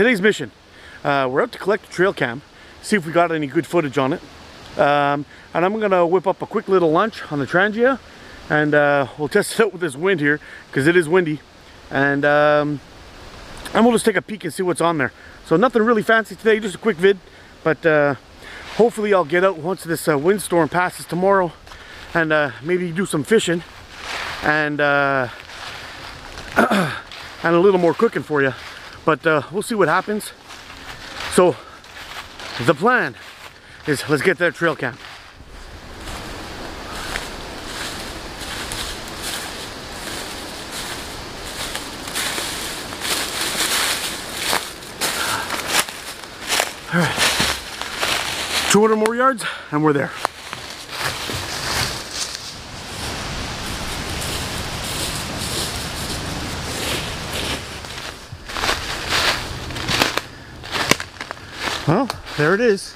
today's mission, we're out to collect the trail cam, see if we got any good footage on it. And I'm gonna whip up a quick little lunch on the Trangia, and we'll test it out with this wind here, because it is windy. And we'll just take a peek and see what's on there. So nothing really fancy today, just a quick vid. But hopefully I'll get out once this windstorm passes tomorrow, and maybe do some fishing, and and a little more cooking for you. But we'll see what happens. So the plan is, let's get that trail cam. All right, 200 more yards and we're there. Well, there it is.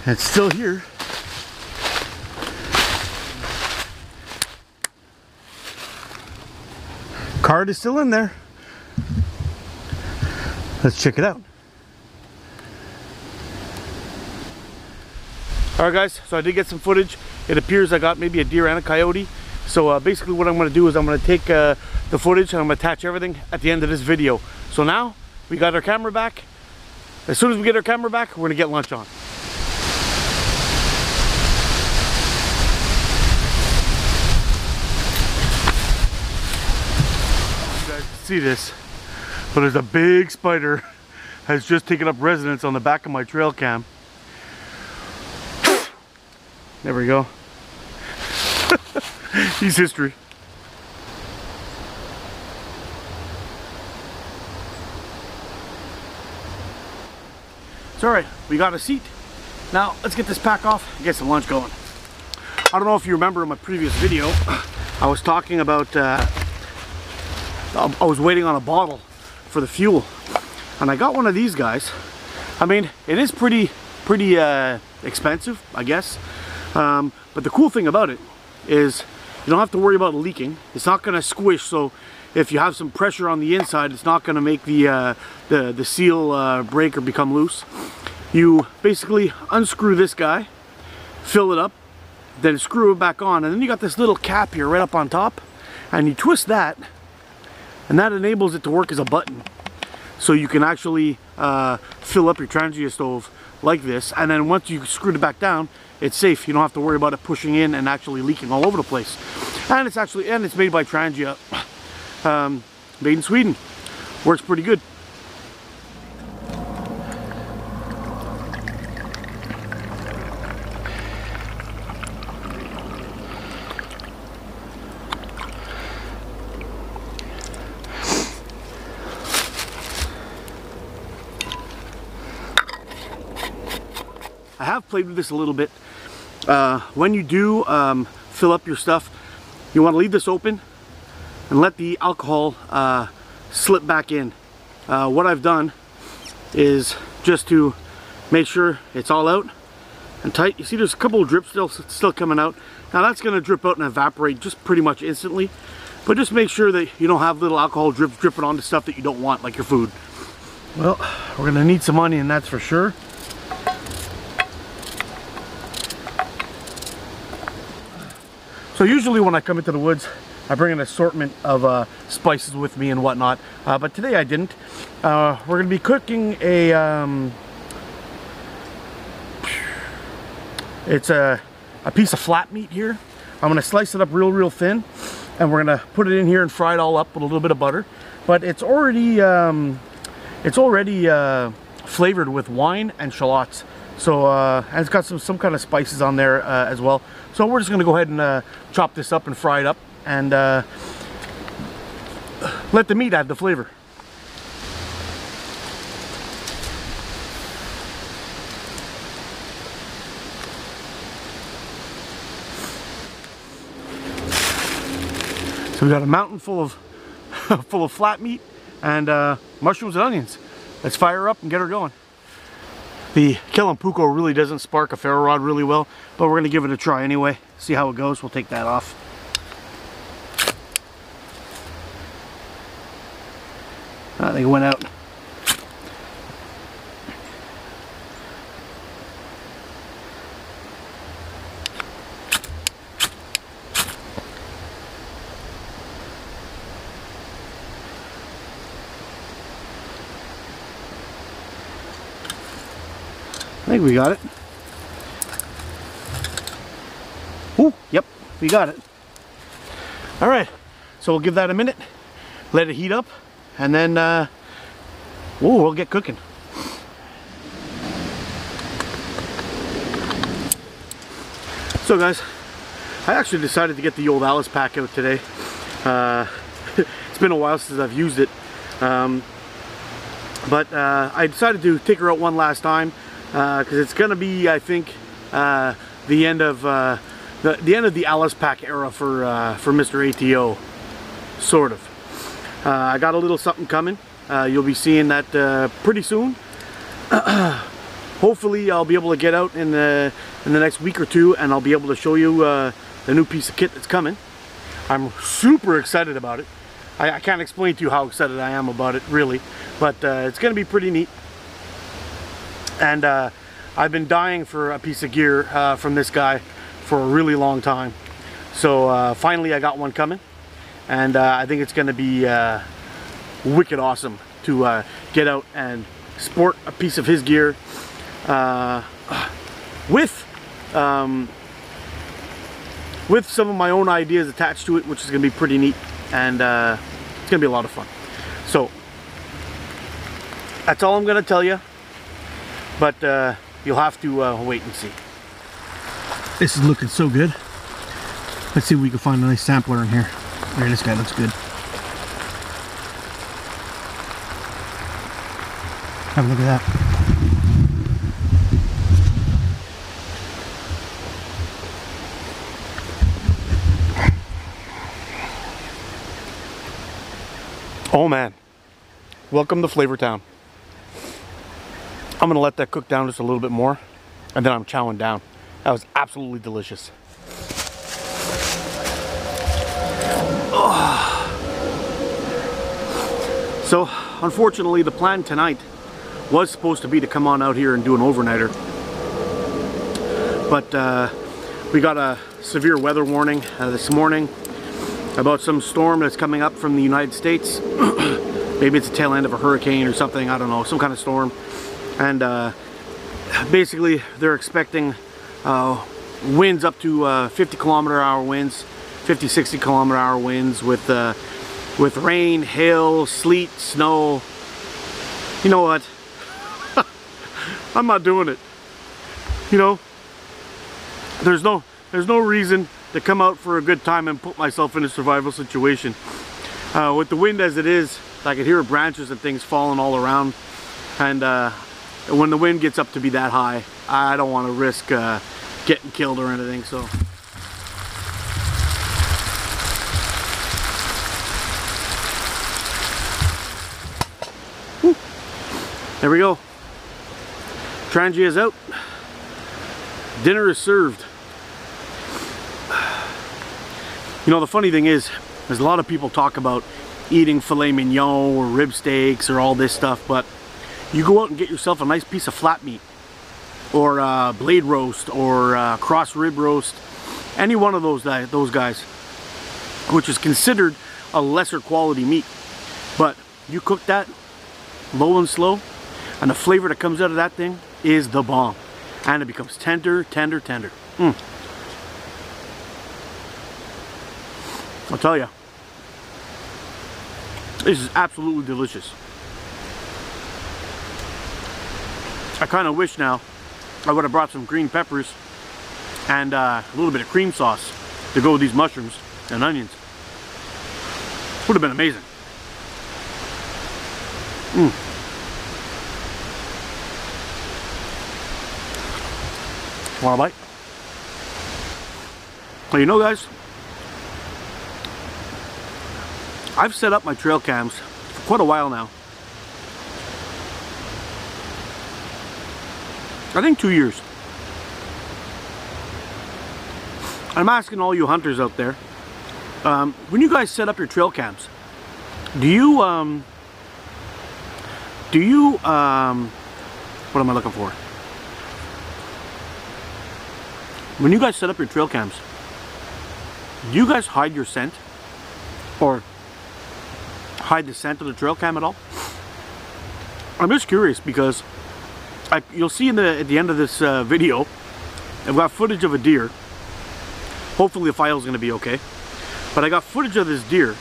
It's still here. Card is still in there. Let's check it out. Alright guys, so I did get some footage. It appears I got maybe a deer and a coyote. So basically what I'm going to do is I'm going to take the footage and I'm going to attach everything at the end of this video. So now we got our camera back. As soon as we get our camera back, we're going to get lunch on. You guys can see this, but there's a big spider has just taken up residence on the back of my trail cam. There we go. He's history. It's alright, we got a seat. Now let's get this pack off and get some lunch going. I don't know if you remember in my previous video, I was talking about I was waiting on a bottle for the fuel, and I got one of these guys. I mean, it is pretty expensive, I guess. But the cool thing about it is you don't have to worry about leaking. It's not going to squish, so if you have some pressure on the inside, it's not going to make the seal break or become loose. You basically unscrew this guy, fill it up, then screw it back on, and then you got this little cap here right up on top, and you twist that, and that enables it to work as a button. So you can actually fill up your Trangia stove like this, and then once you screw it back down, it's safe. You don't have to worry about it pushing in and actually leaking all over the place. And it's made by Trangia, made in Sweden. Works pretty good. I have played with this a little bit. When you do fill up your stuff, you want to leave this open and let the alcohol slip back in. What I've done is just to make sure it's all out and tight. You see there's a couple of drips still coming out. Now that's going to drip out and evaporate just pretty much instantly, but just make sure that you don't have little alcohol dripping onto stuff that you don't want, like your food. Well, we're going to need some onion, that's for sure. So usually when I come into the woods, I bring an assortment of spices with me and whatnot, but today I didn't. We're going to be cooking it's a piece of flat meat here. I'm going to slice it up real thin, and we're going to put it in here and fry it all up with a little bit of butter. But it's already flavored with wine and shallots. So and it's got some kind of spices on there as well. So we're just going to go ahead and chop this up and fry it up, and let the meat add the flavor. So we got a mountain full of full of flat meat and mushrooms and onions. Let's fire her up and get her going. The Kellampuco really doesn't spark a ferro rod really well, but we're going to give it a try anyway. See how it goes. We'll take that off. I think it went out. I think we got it. Ooh, yep, we got it. All right, so we'll give that a minute, let it heat up, and then we'll get cooking. So guys, I actually decided to get the old Alice pack out today. It's been a while since I've used it, but I decided to take her out one last time because it's gonna be, I think, the end of the Alice pack era for Mr. ATO, sort of. I got a little something coming. You'll be seeing that pretty soon. Hopefully I'll be able to get out in the next week or two, and I'll be able to show you the new piece of kit that's coming. I'm super excited about it. I can't explain to you how excited I am about it, really, but it's going to be pretty neat. And I've been dying for a piece of gear from this guy for a really long time. So finally I got one coming, and I think it's going to be wicked awesome to get out and sport a piece of his gear with some of my own ideas attached to it, which is going to be pretty neat, and it's going to be a lot of fun. So that's all I'm going to tell you, but you'll have to wait and see. This is looking so good. Let's see if we can find a nice sampler in here. There, this guy looks good. Have a look at that. Oh man, welcome to Flavor Town. I'm gonna let that cook down just a little bit more, and then I'm chowing down. That was absolutely delicious. Oh. So, unfortunately, the plan tonight was supposed to be to come on out here and do an overnighter, but we got a severe weather warning this morning about some storm that's coming up from the United States. Maybe it's the tail end of a hurricane or something, I don't know, some kind of storm. And basically they're expecting winds up to 50 kilometer-hour winds, 50-60 kilometer-hour winds with rain, hail, sleet, snow. You know what? I'm not doing it. You know, there's no reason to come out for a good time and put myself in a survival situation. With the wind as it is, I can hear branches and things falling all around, and when the wind gets up to be that high, I don't want to risk getting killed or anything. So whew. There we go. Trangia is out. Dinner is served. You know, the funny thing is, there's a lot of people talk about eating filet mignon or rib steaks or all this stuff, but you go out and get yourself a nice piece of flat meat, or blade roast, or cross rib roast, any one of those guys, which is considered a lesser quality meat, but you cook that low and slow, and the flavor that comes out of that thing is the bomb, and it becomes tender, tender, tender. I'll tell you, this is absolutely delicious. I kind of wish now I would have brought some green peppers and a little bit of cream sauce to go with these mushrooms and onions. Would have been amazing. Want a bite? Well, you know, guys, I've set up my trail cams for quite a while now. I think 2 years. I'm asking all you hunters out there, when you guys set up your trail cams, do you what am I looking for? When you guys set up your trail cams, do you guys hide your scent? Or hide the scent of the trail cam at all? I'm just curious, because you'll see at the end of this video, I've got footage of a deer. Hopefully the file's going to be okay. But I got footage of this deer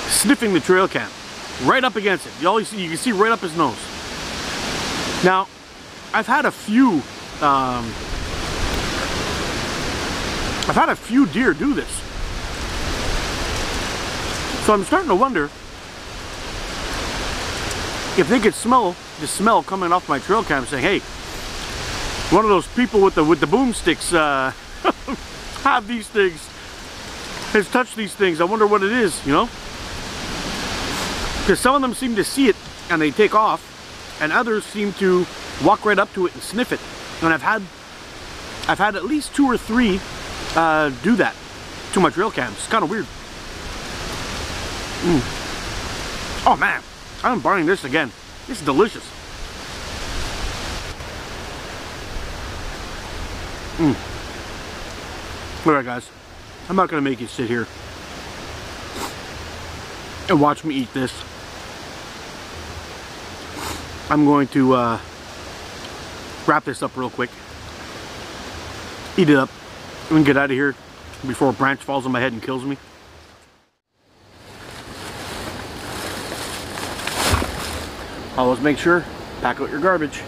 sniffing the trail cam right up against it. You can see right up his nose. Now, I've had a few deer do this. So I'm starting to wonder if they could smell the smell coming off my trail cam, saying, "Hey, one of those people with the boomsticks have these things, has touched these things. I wonder what it is," you know? Because some of them seem to see it and they take off, and others seem to walk right up to it and sniff it. And I've had at least 2 or 3 do that to my trail cams. It's kind of weird. Oh man, I'm buying this again. This is delicious. Alright guys, I'm not going to make you sit here and watch me eat this. I'm going to wrap this up real quick, eat it up, and get out of here before a branch falls on my head and kills me. Always make sure, pack out your garbage.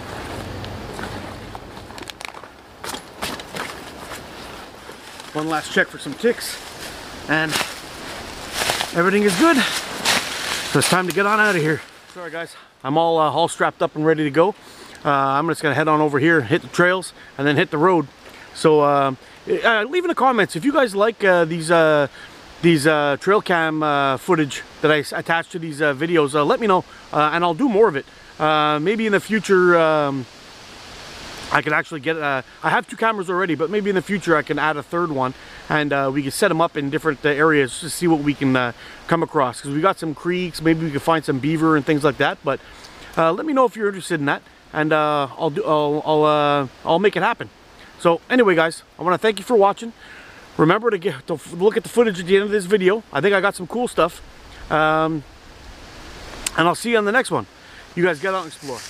One last check for some ticks, and everything is good. So it's time to get on out of here. Sorry guys, I'm all strapped up and ready to go. I'm just gonna head on over here, hit the trails, and then hit the road. So leave in the comments if you guys like these trail cam footage that I attach to these videos. Let me know, and I'll do more of it. Maybe in the future I could actually get I have 2 cameras already, but maybe in the future I can add a 3rd one, and we can set them up in different areas to see what we can come across, because we got some creeks. Maybe we can find some beaver and things like that. But let me know if you're interested in that, and I'll make it happen. So anyway guys, I want to thank you for watching. Remember to look at the footage at the end of this video. I think I got some cool stuff. And I'll see you on the next one. You guys get out and explore.